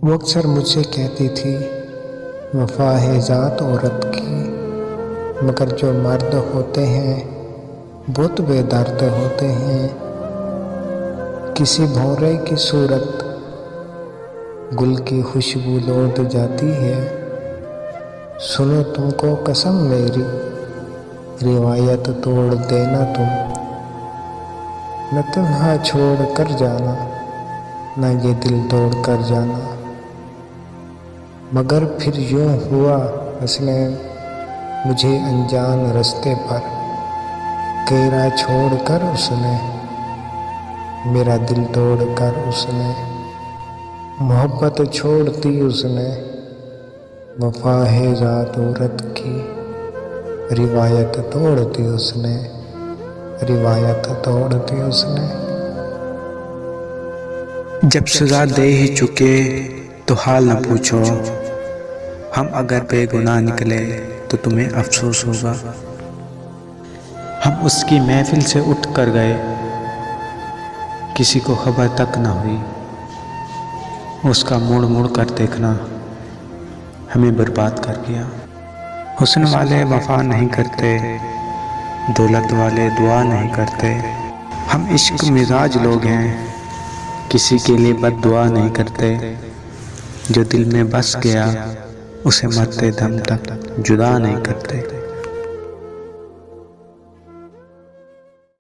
वो अक्सर मुझसे कहती थी, वफा है ज़ात औरत की, मगर जो मर्द होते हैं बहुत बेदर्द होते हैं। किसी भौरे की सूरत गुल की खुशबू लौट जाती है। सुनो तुमको कसम मेरी, रिवायत तोड़ देना तुम, न तन्हा छोड़ कर जाना, न ये दिल तोड़ कर जाना। मगर फिर यूं हुआ हसनैन मुझे अनजान रास्ते पर, घेरा छोड़कर उसने मेरा दिल तोड़कर उसने मोहब्बत छोड़ दी उसने। वफा है ज़ात औरत की, रिवायत तोड़ दी उसने, रिवायत तोड़ दी उसने। जब सजा दे ही चुके तो हाल न पूछो, हम अगर बेगुनाह निकले तो तुम्हें अफसोस होगा। हम उसकी महफिल से उठ कर गए, किसी को खबर तक न हुई। उसका मुड़ मुड़ कर देखना हमें बर्बाद कर दिया। हुस्न वाले वफा नहीं करते, दौलत वाले दुआ नहीं करते। हम इश्क मिजाज लोग हैं, किसी के लिए बद्दुआ नहीं करते। जो दिल में बस गया उसे मरते दम तक जुदा नहीं करते।